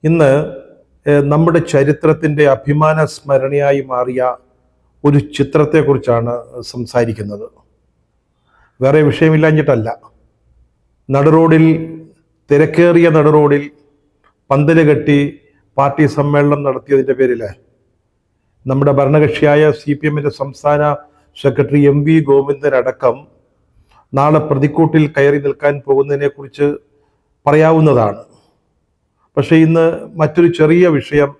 ഇന്ന് നമ്മുടെ ചരിത്രത്തിൻ്റെ അഭിമാന സ്മരണയായി മാറിയ ഒരു ചിത്രത്തെക്കുറിച്ചാണ് സംസാരിക്കുന്നത്. വേറെ വിഷയമില്ലാഞ്ഞിട്ടല്ല. നടുറോഡിൽ, തിരക്കേറിയ നടുറോഡിൽ പന്തല് കെട്ടി പാർട്ടി സമ്മേളനം നടത്തിയതിൻ്റെ പേരിൽ നമ്മുടെ ഭരണകക്ഷിയായ CPM-ൻ്റെ സംസ്ഥാന സെക്രട്ടറി MV ഗോവിന്ദൻ അടക്കം നാളെ പ്രതിക്കൂട്ടിൽ കയറി നിൽക്കാൻ പോകുന്നതിനെക്കുറിച്ച് പറയാവുന്നതാണ്. പക്ഷേ ഇന്ന് മറ്റൊരു ചെറിയ വിഷയം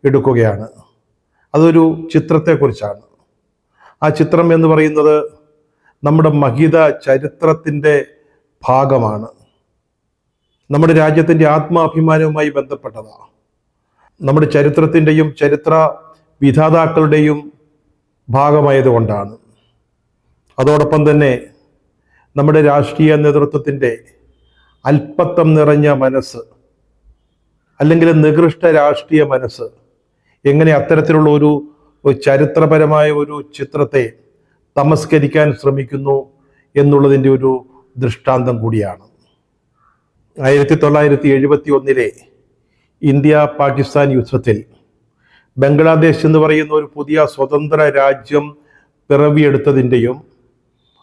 എടുക്കുകയാണ്. അതൊരു ചിത്രത്തെക്കുറിച്ചാണ്. ആ ചിത്രം എന്ന് പറയുന്നത് നമ്മുടെ മഹിത ചരിത്രത്തിൻ്റെ ഭാഗമാണ്. നമ്മുടെ രാജ്യത്തിൻ്റെ ആത്മാഭിമാനവുമായി ബന്ധപ്പെട്ടതാണ്. നമ്മുടെ ചരിത്രത്തിൻ്റെയും ചരിത്ര വിധാതാക്കളുടെയും ഭാഗമായതുകൊണ്ടാണ്. അതോടൊപ്പം തന്നെ നമ്മുടെ രാഷ്ട്രീയ നേതൃത്വത്തിൻ്റെ അല്പത്തം നിറഞ്ഞ മനസ്സ്, അല്ലെങ്കിൽ നികൃഷ്ട രാഷ്ട്രീയ മനസ്സ് എങ്ങനെ അത്തരത്തിലുള്ള ഒരു ചരിത്രപരമായ ഒരു ചിത്രത്തെ തമസ്കരിക്കാൻ ശ്രമിക്കുന്നു എന്നുള്ളതിൻ്റെ ഒരു ദൃഷ്ടാന്തം കൂടിയാണ്. 1971 ഇന്ത്യ പാകിസ്ഥാൻ യുദ്ധത്തിൽ ബംഗ്ലാദേശ് എന്ന് പറയുന്ന ഒരു പുതിയ സ്വതന്ത്ര രാജ്യം പിറവിയെടുത്തതിൻ്റെയും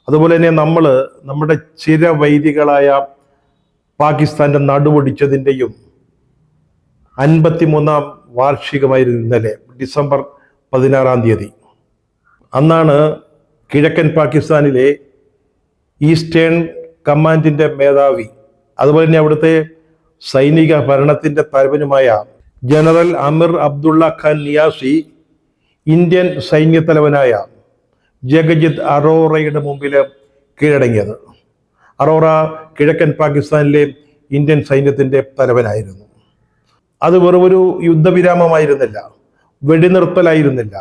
അതുപോലെ തന്നെ നമ്മുടെ ചിരവൈരികളായ പാകിസ്ഥാൻ്റെ നടുവൊടിച്ചതിൻ്റെയും 53ാം വാർഷികമായിരുന്നു ഇന്നലെ, ഡിസംബർ 16 അന്നാണ് കിഴക്കൻ പാകിസ്ഥാനിലെ ഈസ്റ്റേൺ കമാൻഡിൻ്റെ മേധാവി, അതുപോലെ തന്നെ അവിടുത്തെ സൈനിക ഭരണത്തിൻ്റെ തലവനുമായ ജനറൽ അമിർ അബ്ദുള്ള ഖാൻ നിയാസി ഇന്ത്യൻ സൈന്യത്തലവനായ ജഗജിത് അറോറയുടെ മുമ്പിൽ കീഴടങ്ങിയത്. അറോറ കിഴക്കൻ പാകിസ്ഥാനിലെ ഇന്ത്യൻ സൈന്യത്തിൻ്റെ തലവനായിരുന്നു. അത് വെറുമൊരു യുദ്ധവിരാമമായിരുന്നില്ല, വെടിനിർത്തലായിരുന്നില്ല,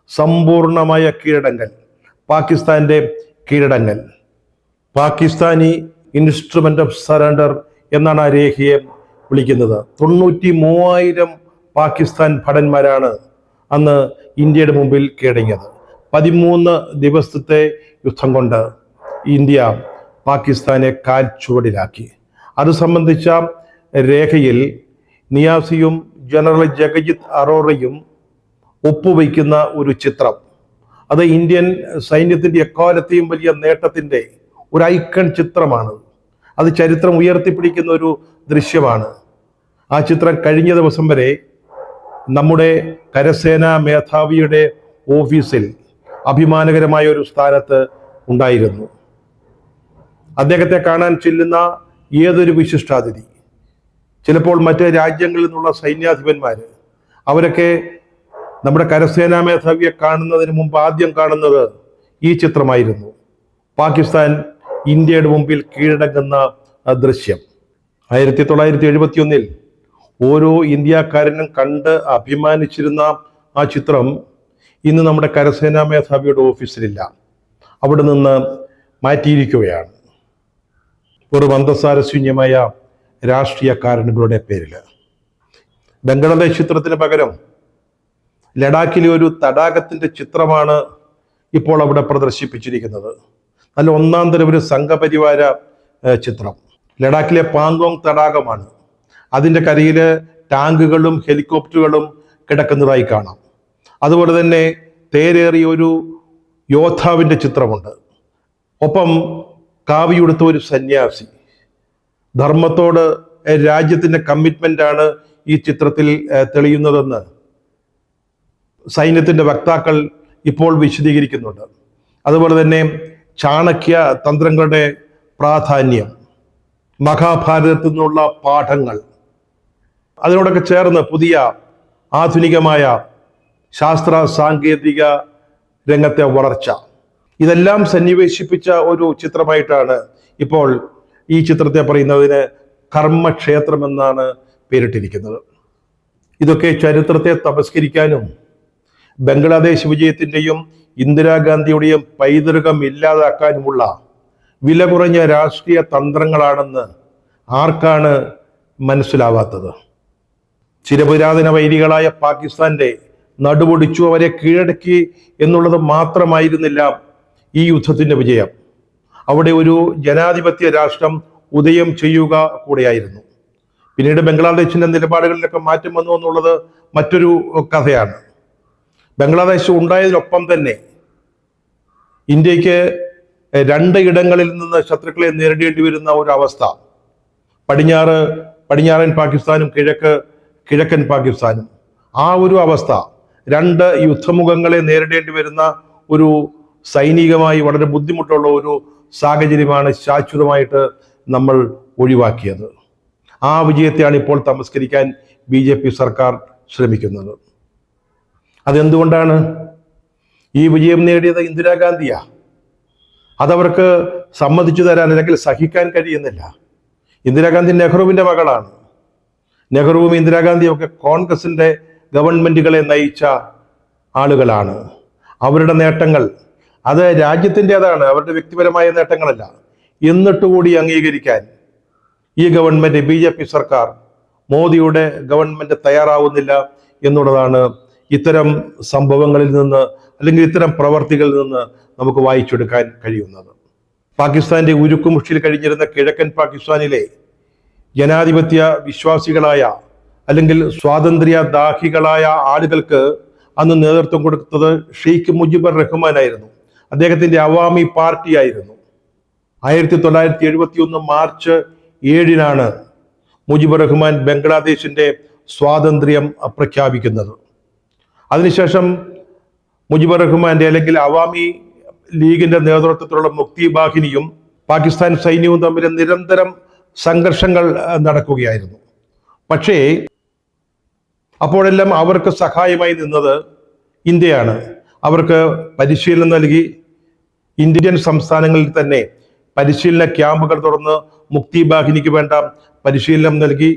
സമ്പൂർണമായ കീഴടങ്ങൽ, പാകിസ്ഥാന്റെ കീഴടങ്ങൽ. പാകിസ്ഥാനി ഇൻസ്ട്രുമെന്റ് ഓഫ് സറണ്ടർ എന്നാണ് ആ രേഖയെ വിളിക്കുന്നത്. 93,000 പാകിസ്ഥാൻ ഭടന്മാരാണ് അന്ന് ഇന്ത്യയുടെ മുമ്പിൽ കീഴടങ്ങിയത്. 13 ദിവസത്തെ യുദ്ധം കൊണ്ട് ഇന്ത്യ പാകിസ്ഥാനെ കാൽ ചുവടിലാക്കി. അത് സംബന്ധിച്ച രേഖയിൽ നിയാസിയും ജനറൽ ജഗജിത് അറോറയും ഒപ്പുവയ്ക്കുന്ന ഒരു ചിത്രം, അത് ഇന്ത്യൻ സൈന്യത്തിൻ്റെ എക്കാലത്തെയും വലിയ നേട്ടത്തിൻ്റെ ഒരു ഐക്കൺ ചിത്രമാണ്. അത് ചരിത്രം ഉയർത്തിപ്പിടിക്കുന്ന ഒരു ദൃശ്യമാണ്. ആ ചിത്രം കഴിഞ്ഞ ദിവസം വരെ നമ്മുടെ കരസേനാ മേധാവിയുടെ ഓഫീസിൽ അഭിമാനകരമായ ഒരു സ്ഥാനത്ത് ഉണ്ടായിരുന്നു. അദ്ദേഹത്തെ കാണാൻ ചെല്ലുന്ന ഏതൊരു വിശിഷ്ടാതിഥി, ചിലപ്പോൾ മറ്റ് രാജ്യങ്ങളിൽ നിന്നുള്ള സൈന്യാധിപന്മാർ, അവരൊക്കെ നമ്മുടെ കരസേനാ മേധാവിയെ കാണുന്നതിന് മുമ്പ് ആദ്യം കാണുന്നത് ഈ ചിത്രമായിരുന്നു. പാകിസ്ഥാൻ ഇന്ത്യയുടെ മുമ്പിൽ കീഴടങ്ങുന്ന ദൃശ്യം. 1971 ഓരോ ഇന്ത്യക്കാരനും കണ്ട് അഭിമാനിച്ചിരുന്ന ആ ചിത്രം ഇന്ന് നമ്മുടെ കരസേനാ മേധാവിയുടെ ഓഫീസിലില്ല, അവിടെ നിന്ന് മാറ്റിയിരിക്കുകയാണ്. ഒരു അന്തസാരശൂന്യമായ രാഷ്ട്രീയ കാരണങ്ങളുടെ പേരിൽ. ബംഗ്ലാദേശ് ചിത്രത്തിന് പകരം ലഡാക്കിലെ ഒരു തടാകത്തിൻ്റെ ചിത്രമാണ് ഇപ്പോൾ അവിടെ പ്രദർശിപ്പിച്ചിരിക്കുന്നത്. നല്ല ഒന്നാം തരം ഒരു സംഘപരിവാര ചിത്രം. ലഡാക്കിലെ പാങ്കോങ് തടാകമാണ്. അതിൻ്റെ കരയിൽ ടാങ്കുകളും ഹെലികോപ്റ്ററുകളും കിടക്കുന്നതായി കാണാം. അതുപോലെ തന്നെ തേരേറിയ ഒരു യോദ്ധാവിൻ്റെ ചിത്രമുണ്ട്. ഒപ്പം കാവിയുടുത്ത ഒരു സന്യാസി. ധർമ്മത്തോട് രാജ്യത്തിൻ്റെ കമ്മിറ്റ്മെൻ്റാണ് ഈ ചിത്രത്തിൽ തെളിയുന്നതെന്ന് സൈന്യത്തിൻ്റെ വക്താക്കൾ ഇപ്പോൾ വിശദീകരിക്കുന്നുണ്ട്. അതുപോലെ തന്നെ ചാണക്യ തന്ത്രങ്ങളുടെ പ്രാധാന്യം, മഹാഭാരതത്തിൽ നിന്നുള്ള പാഠങ്ങൾ, അതിനോടൊക്കെ ചേർന്ന് പുതിയ ആധുനികമായ ശാസ്ത്ര സാങ്കേതിക രംഗത്തെ വളർച്ച, ഇതെല്ലാം സന്നിവേശിപ്പിച്ച ഒരു ചിത്രമായിട്ടാണ് ഇപ്പോൾ ഈ ചിത്രത്തെ പറയുന്നതിന് കർമ്മക്ഷേത്രം എന്നാണ് പേരിട്ടിരിക്കുന്നത്. ഇതൊക്കെ ചരിത്രത്തെ തമസ്കരിക്കാനും ബംഗ്ലാദേശ് വിജയത്തിൻ്റെയും ഇന്ദിരാഗാന്ധിയുടെയും പൈതൃകം ഇല്ലാതാക്കാനുമുള്ള വില കുറഞ്ഞ രാഷ്ട്രീയ തന്ത്രങ്ങളാണെന്ന് ആർക്കാണ് മനസ്സിലാവാത്തത്? ചിരപുരാതന വൈരികളായ പാകിസ്ഥാന്റെ നടുവൊടിച്ചു, അവരെ കീഴടക്കി എന്നുള്ളത് മാത്രമായിരുന്നില്ല ഈ യുദ്ധത്തിന്റെ വിജയം. അവിടെ ഒരു ജനാധിപത്യ രാഷ്ട്രം ഉദയം ചെയ്യുക കൂടെയായിരുന്നു. പിന്നീട് ബംഗ്ലാദേശിന്റെ നിലപാടുകളിലൊക്കെ മാറ്റം വന്നു എന്നുള്ളത് മറ്റൊരു കഥയാണ്. ബംഗ്ലാദേശ് ഉണ്ടായതിനൊപ്പം തന്നെ ഇന്ത്യക്ക് രണ്ട് ഇടങ്ങളിൽ നിന്ന് ശത്രുക്കളെ നേരിടേണ്ടി വരുന്ന ഒരു അവസ്ഥ, പടിഞ്ഞാറൻ പാകിസ്ഥാനും കിഴക്കൻ പാകിസ്ഥാനും, ആ ഒരു അവസ്ഥ, രണ്ട് യുദ്ധമുഖങ്ങളെ നേരിടേണ്ടി വരുന്ന ഒരു സൈനികമായി വളരെ ബുദ്ധിമുട്ടുള്ള ഒരു സാഹചര്യമാണ് ശാശ്വതമായിട്ട് നമ്മൾ ഒഴിവാക്കിയത്. ആ വിജയത്തെയാണ് ഇപ്പോൾ തമസ്കരിക്കാൻ BJP സർക്കാർ ശ്രമിക്കുന്നത്. അതെന്തുകൊണ്ടാണ്? ഈ വിജയം നേടിയത് ഇന്ദിരാഗാന്ധിയാ. അതവർക്ക് സമ്മതിച്ചു തരാൻ അല്ലെങ്കിൽ സഹിക്കാൻ കഴിയുന്നില്ല. ഇന്ദിരാഗാന്ധി നെഹ്റുവിന്റെ മകളാണ്. നെഹ്റുവും ഇന്ദിരാഗാന്ധിയും ഒക്കെ കോൺഗ്രസിന്റെ ഗവൺമെന്റുകളെ നയിച്ച ആളുകളാണ്. അവരുടെ നേട്ടങ്ങൾ അത് രാജ്യത്തിൻ്റെതാണ്, അവരുടെ വ്യക്തിപരമായ നേട്ടങ്ങളല്ല. എന്നിട്ടുകൂടി അംഗീകരിക്കാൻ ഈ ഗവൺമെന്റ്, BJP സർക്കാർ, മോദിയുടെ ഗവൺമെന്റ് തയ്യാറാവുന്നില്ല എന്നുള്ളതാണ് ഇത്തരം സംഭവങ്ങളിൽ നിന്ന് അല്ലെങ്കിൽ ഇത്തരം പ്രവർത്തികളിൽ നിന്ന് നമുക്ക് വായിച്ചെടുക്കാൻ കഴിയുന്നത്. പാകിസ്ഥാന്റെ ഉരുക്കുമുഷ്ടിയിൽ കഴിഞ്ഞിരുന്ന കിഴക്കൻ പാകിസ്ഥാനിലെ ജനാധിപത്യ വിശ്വാസികളായ അല്ലെങ്കിൽ സ്വാതന്ത്ര്യ ദാഹികളായ ആളുകൾക്ക് അന്ന് നേതൃത്വം കൊടുത്തത് ഷെയ്ഖ് മുജിബുർ റഹ്മാനായിരുന്നു. അദ്ദേഹത്തിന്റെ അവാമി പാർട്ടി ആയിരുന്നു. 1971 മാർച്ച് 7 മുജിബുർ റഹ്മാൻ ബംഗ്ലാദേശിന്റെ സ്വാതന്ത്ര്യം പ്രഖ്യാപിക്കുന്നത്. അതിനുശേഷം മുജിബുർ റഹ്മാന്റെ അല്ലെങ്കിൽ അവാമി ലീഗിന്റെ നേതൃത്വത്തിലുള്ള മുക്തി ബാഹിനിയും പാകിസ്ഥാൻ സൈന്യവും തമ്മിൽ നിരന്തരം സംഘർഷങ്ങൾ നടക്കുകയായിരുന്നു. പക്ഷേ അപ്പോഴെല്ലാം അവർക്ക് സഹായമായി നിന്നത് ഇന്ത്യയാണ്. അവർക്ക് പരിശീലനം നൽകി. ഇന്ത്യൻ സംസ്ഥാനങ്ങളിൽ തന്നെ പരിശീലന ക്യാമ്പുകൾ തുറന്ന് മുക്തി ബാഹിനിക്ക് വേണ്ട പരിശീലനം നൽകി.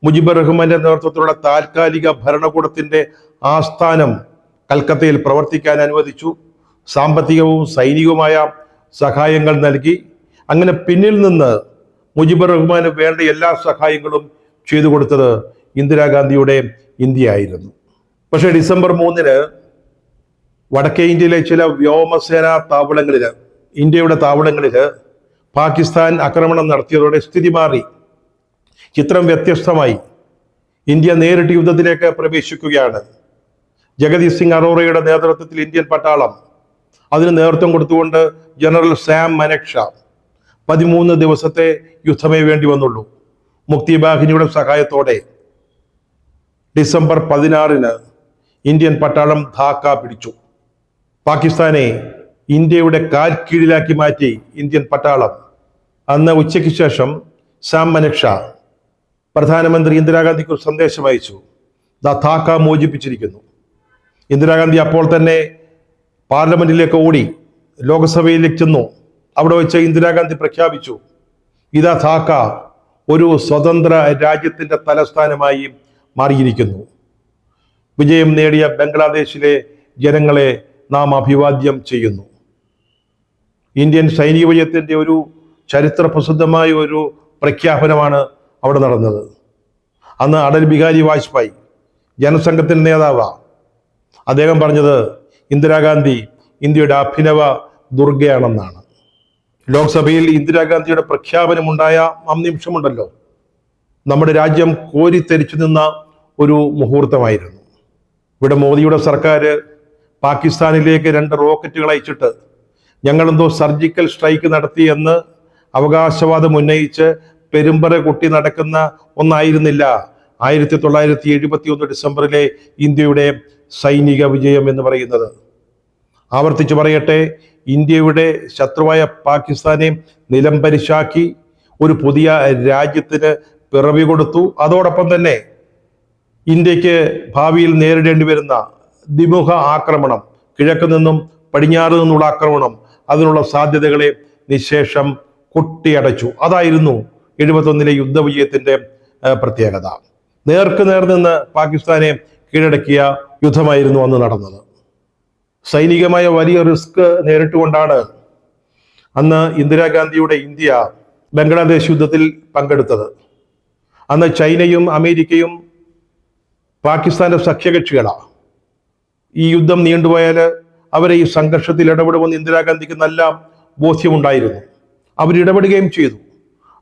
മുജിബുർ റഹ്മാന്റെ നേതൃത്വത്തിലുള്ള താൽക്കാലിക ഭരണകൂടത്തിന്റെ ആസ്ഥാനം കൽക്കത്തയിൽ പ്രവർത്തിക്കാൻ അനുവദിച്ചു. സാമ്പത്തികവും സൈനികവുമായ സഹായങ്ങൾ നൽകി. അങ്ങനെ പിന്നിൽ നിന്ന് മുജിബുർ റഹ്മാന് വേണ്ട എല്ലാ സഹായങ്ങളും ചെയ്തു കൊടുത്തത് ഇന്ദിരാഗാന്ധിയുടെ ഇന്ത്യ ആയിരുന്നു. പക്ഷേ ഡിസംബർ 3 വടക്കേ ഇന്ത്യയിലെ ചില വ്യോമസേനാ താവളങ്ങളിൽ, ഇന്ത്യയുടെ താവളങ്ങളിൽ പാകിസ്ഥാൻ ആക്രമണം നടത്തിയതോടെ സ്ഥിതി മാറി. ചിത്രം വ്യത്യസ്തമായി. ഇന്ത്യ നേരിട്ട് യുദ്ധത്തിലേക്ക് പ്രവേശിക്കുകയാണ്. ജഗദീഷ് സിംഗ് അറോറയുടെ നേതൃത്വത്തിൽ ഇന്ത്യൻ പട്ടാളം, അതിന് നേതൃത്വം കൊടുത്തുകൊണ്ട് ജനറൽ സാം മനക്ഷ 13 ദിവസത്തെ യുദ്ധമേ വേണ്ടി വന്നുള്ളൂ. മുക്തി ബാഹിനിയുടെ സഹായത്തോടെ ഡിസംബർ 16 ഇന്ത്യൻ പട്ടാളം ധാക്ക പിടിച്ചു. പാകിസ്ഥാനെ ഇന്ത്യയുടെ കാൽ കീഴിലാക്കി മാറ്റി ഇന്ത്യൻ പട്ടാളം. അന്ന് ഉച്ചയ്ക്ക് ശേഷം സാം മനക്ഷ പ്രധാനമന്ത്രി ഇന്ദിരാഗാന്ധിക്ക് ഒരു സന്ദേശം അയച്ചു. ധാക്ക മോചിപ്പിച്ചിരിക്കുന്നു. ഇന്ദിരാഗാന്ധി അപ്പോൾ തന്നെ പാർലമെന്റിലേക്ക് ഓടി ലോക്സഭയിലേക്ക് ചെന്നു. അവിടെ വെച്ച് ഇന്ദിരാഗാന്ധി പ്രഖ്യാപിച്ചു, ഇതാ ധാക്ക ഒരു സ്വതന്ത്ര രാജ്യത്തിന്റെ തലസ്ഥാനമായി മാറിയിരിക്കുന്നു. വിജയം നേടിയ ബംഗ്ലാദേശിലെ ജനങ്ങളെ നാം അഭിവാദ്യം ചെയ്യുന്നു. ഇന്ത്യൻ സൈനിക വിജയത്തിന്റെ ഒരു ചരിത്ര പ്രസിദ്ധമായ ഒരു പ്രഖ്യാപനമാണ് അവിടെ നടന്നത്. അന്ന് അടൽ ബിഹാരി വാജ്പേയി ജനസംഘത്തിന്റെ നേതാവാ. അദ്ദേഹം പറഞ്ഞത് ഇന്ദിരാഗാന്ധി ഇന്ത്യയുടെ അഭിനവ ദുർഗയാണെന്നാണ്. ലോക്സഭയിൽ ഇന്ദിരാഗാന്ധിയുടെ പ്രഖ്യാപനമുണ്ടായ നിമിഷമുണ്ടല്ലോ, നമ്മുടെ രാജ്യം കോരിത്തെരിച്ചു നിന്ന ഒരു മുഹൂർത്തമായിരുന്നു. ഇവിടെ മോദിയുടെ സർക്കാർ പാകിസ്ഥാനിലേക്ക് 2 റോക്കറ്റുകൾ അയച്ചിട്ട് ഞങ്ങളെന്തോ സർജിക്കൽ സ്ട്രൈക്ക് നടത്തി എന്ന് അവകാശവാദം ഉന്നയിച്ച് പെരുമ്പറ കൊട്ടി നടക്കുന്ന ഒന്നായിരുന്നില്ല 1971 ഡിസംബറിലെ ഇന്ത്യയുടെ സൈനിക വിജയം എന്ന് പറയുന്നത്. ആവർത്തിച്ചു പറയട്ടെ, ഇന്ത്യയുടെ ശത്രുവായ പാകിസ്ഥാനെ നിലംപരിശാക്കി ഒരു പുതിയ രാജ്യത്തിന് പിറവി കൊടുത്തു. അതോടൊപ്പം തന്നെ ഇന്ത്യക്ക് ഭാവിയിൽ നേരിടേണ്ടി വരുന്ന ദ്വിമുഖ ആക്രമണം, കിഴക്ക് നിന്നും പടിഞ്ഞാറ് നിന്നുള്ള ആക്രമണം, അതിനുള്ള സാധ്യതകളെ നിശേഷം കൊട്ടിയടച്ചു. അതായിരുന്നു 71 യുദ്ധവിജയത്തിന്റെ പ്രത്യേകത. നേർക്ക് നേർ നിന്ന് പാകിസ്ഥാനെ കീഴടക്കിയ യുദ്ധമായിരുന്നു അന്ന് നടന്നത്. സൈനികമായ വലിയ റിസ്ക് നേരിട്ടുകൊണ്ടാണ് അന്ന് ഇന്ദിരാഗാന്ധിയുടെ ഇന്ത്യ ബംഗ്ലാദേശ് യുദ്ധത്തിൽ പങ്കെടുത്തത്. അന്ന് ചൈനയും അമേരിക്കയും പാകിസ്ഥാന്റെ സഖ്യകക്ഷികളാണ്. ഈ യുദ്ധം നീണ്ടുപോയാൽ അവരെ ഈ സംഘർഷത്തിൽ ഇടപെടുമെന്ന് ഇന്ദിരാഗാന്ധിക്ക് നല്ല ബോധ്യമുണ്ടായിരുന്നു. അവരിടപെടുകയും ചെയ്തു.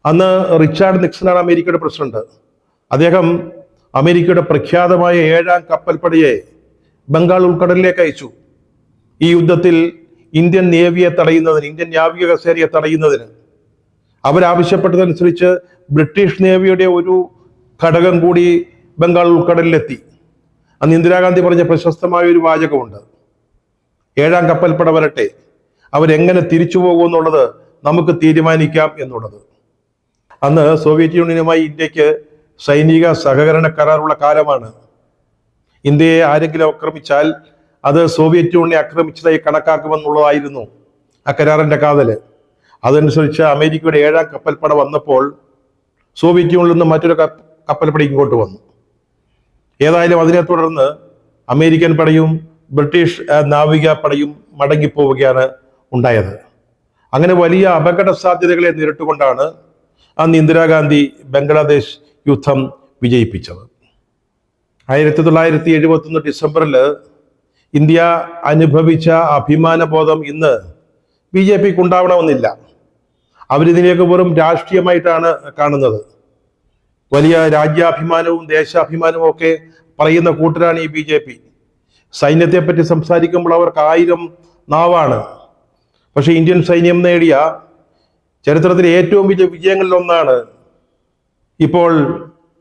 അന്ന് റിച്ചാർഡ് നിക്സണാണ് അമേരിക്കയുടെ പ്രസിഡന്റ്. അദ്ദേഹം അമേരിക്കയുടെ പ്രഖ്യാതമായ 7ാം കപ്പൽപ്പടയെ ബംഗാൾ ഉൾക്കടലിലേക്ക് അയച്ചു. ഈ യുദ്ധത്തിൽ ഇന്ത്യൻ നേവിയെ തടയുന്നതിന്, ഇന്ത്യൻ നാവിക കസേരയെ തടയുന്നതിന് അവരാവശ്യപ്പെട്ടതനുസരിച്ച് ബ്രിട്ടീഷ് നേവിയുടെ ഒരു ഘടകം കൂടി ബംഗാൾ ഉൾക്കടലിലെത്തി. അന്ന് ഇന്ദിരാഗാന്ധി പറഞ്ഞ പ്രശസ്തമായ ഒരു വാചകമുണ്ട്, 7ാം കപ്പൽപ്പട വരട്ടെ, അവരെങ്ങനെ തിരിച്ചു പോകുമെന്നുള്ളത് നമുക്ക് തീരുമാനിക്കാം എന്നുള്ളത്. അന്ന് സോവിയറ്റ് യൂണിയനുമായി ഇന്ത്യക്ക് സൈനിക സഹകരണ കരാറുള്ള കാലമാണ്. ഇന്ത്യയെ ആരെങ്കിലും ആക്രമിച്ചാൽ അത് സോവിയറ്റ് യൂണിയനെ ആക്രമിച്ചതായി കണക്കാക്കുമെന്നുള്ളതായിരുന്നു ആ കരാറിന്റെ കാതല്. അതനുസരിച്ച് അമേരിക്കയുടെ 7ാം കപ്പൽപ്പട വന്നപ്പോൾ സോവിയറ്റ് യൂണിയനിൽ നിന്ന് മറ്റൊരു കപ്പൽപ്പട ഇങ്ങോട്ട് വന്നു. ഏതായാലും അതിനെ തുടർന്ന് അമേരിക്കൻ പടയും ബ്രിട്ടീഷ് നാവിക പടയും മടങ്ങിപ്പോവുകയാണ് ഉണ്ടായത്. അങ്ങനെ വലിയ അപകട സാധ്യതകളെ നേരിട്ടുകൊണ്ടാണ് അന്ന് ഇന്ദിരാഗാന്ധി ബംഗ്ലാദേശ് യുദ്ധം വിജയിപ്പിച്ചത്. 1971 ഡിസംബറിൽ ഇന്ത്യ അനുഭവിച്ച അഭിമാനബോധം ഇന്ന് BJPക്ക് ഉണ്ടാവണമെന്നില്ല. അവരിതിനെയൊക്കെ വെറും രാഷ്ട്രീയമായിട്ടാണ് കാണുന്നത്. വലിയ രാജ്യാഭിമാനവും ദേശാഭിമാനവും ഒക്കെ പറയുന്ന കൂട്ടരാണ് ഈ BJP. സൈന്യത്തെ പറ്റി സംസാരിക്കുമ്പോൾ അവർക്ക് 1000 നാവാണ്. പക്ഷെ ഇന്ത്യൻ സൈന്യം നേടിയ ചരിത്രത്തിലെ ഏറ്റവും വലിയ വിജയങ്ങളിലൊന്നാണ് ഇപ്പോൾ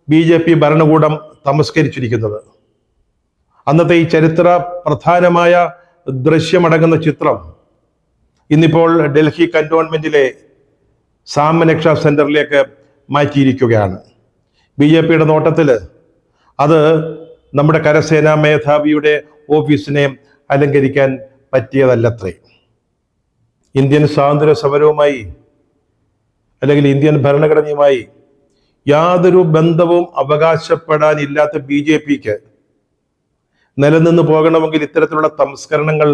BJP ഭരണകൂടം തമസ്കരിച്ചിരിക്കുന്നത്. അന്നത്തെ ഈ ചരിത്ര പ്രധാനമായ ദൃശ്യമടങ്ങുന്ന ചിത്രം ഇന്നിപ്പോൾ ഡൽഹി കന്റോൺമെന്റിലെ സാമരക്ഷാ സെന്ററിലേക്ക് മാറ്റിയിരിക്കുകയാണ്. BJPയുടെ നോട്ടത്തിൽ അത് നമ്മുടെ കരസേനാ മേധാവിയുടെ ഓഫീസിനെ അലങ്കരിക്കാൻ പറ്റിയതല്ലത്രേ. ഇന്ത്യൻ സ്വാതന്ത്ര്യ സമരവുമായി അല്ലെങ്കിൽ ഇന്ത്യൻ ഭരണഘടനയുമായി യാതൊരു ബന്ധവും അവകാശപ്പെടാനില്ലാത്ത BJPക്ക് നിലനിന്ന് പോകണമെങ്കിൽ ഇത്തരത്തിലുള്ള സംസ്കരണങ്ങൾ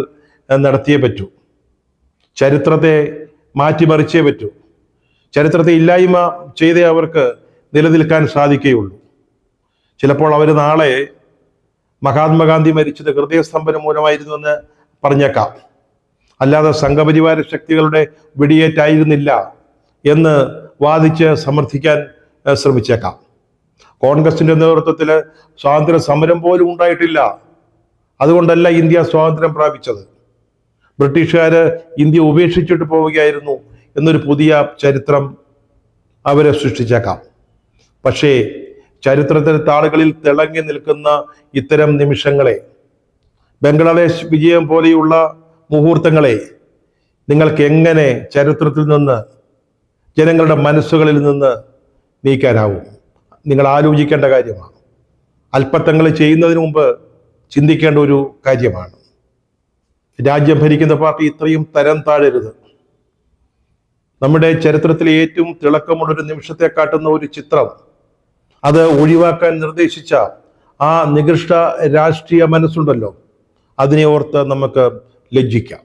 നടത്തിയേ പറ്റൂ. ചരിത്രത്തെ മാറ്റിമറിച്ചേ പറ്റൂ. ചരിത്രത്തെ ഇല്ലായ്മ ചെയ്തേ അവർക്ക് നിലനിൽക്കാൻ സാധിക്കുകയുള്ളൂ. ചിലപ്പോൾ അവർ നാളെ മഹാത്മാഗാന്ധി മരിച്ചത് ഹൃദയസ്തംഭനം മൂലമായിരുന്നു എന്ന് പറഞ്ഞേക്കാം, അല്ലാതെ സംഘപരിവാര ശക്തികളുടെ വെടിയേറ്റായിരുന്നില്ല എന്ന് വാദിച്ച് സമർത്ഥിക്കാൻ ശ്രമിച്ചേക്കാം. കോൺഗ്രസിന്റെ നേതൃത്വത്തിൽ സ്വാതന്ത്ര്യ സമരം പോലും ഉണ്ടായിട്ടില്ല. അതുകൊണ്ടല്ല ഇന്ത്യ സ്വാതന്ത്ര്യം പ്രാപിച്ചത്. ബ്രിട്ടീഷുകാര് ഇന്ത്യ ഉപേക്ഷിച്ചിട്ട് പോവുകയായിരുന്നു എന്നൊരു പുതിയ ചരിത്രം അവരെ സൃഷ്ടിച്ചേക്കാം. പക്ഷേ ചരിത്രത്തിലെ താളുകളിൽ തിളങ്ങി നിൽക്കുന്ന ഇത്തരം നിമിഷങ്ങളെ, ബംഗ്ലാദേശ് വിജയം പോലെയുള്ള മുഹൂർത്തങ്ങളെ നിങ്ങൾക്ക് എങ്ങനെ ചരിത്രത്തിൽ നിന്ന്, ജനങ്ങളുടെ മനസ്സുകളിൽ നിന്ന് നീക്കാനാവും? നിങ്ങൾ ആലോചിക്കേണ്ട കാര്യമാണ്. അല്പത്തങ്ങൾ ചെയ്യുന്നതിന് മുമ്പ് ചിന്തിക്കേണ്ട ഒരു കാര്യമാണ്. രാജ്യം ഭരിക്കുന്ന പാർട്ടി ഇത്രയും തരം താഴരുത്. നമ്മുടെ ചരിത്രത്തിലെ ഏറ്റവും തിളക്കമുള്ളൊരു നിമിഷത്തെ കാട്ടുന്ന ഒരു ചിത്രം, അത് ഒഴിവാക്കാൻ നിർദ്ദേശിച്ച ആ നികൃഷ്ട രാഷ്ട്രീയ മനസ്സുണ്ടല്ലോ, അതിനെ ഓർത്ത് നമുക്ക് ലജ്ജിക്കാം.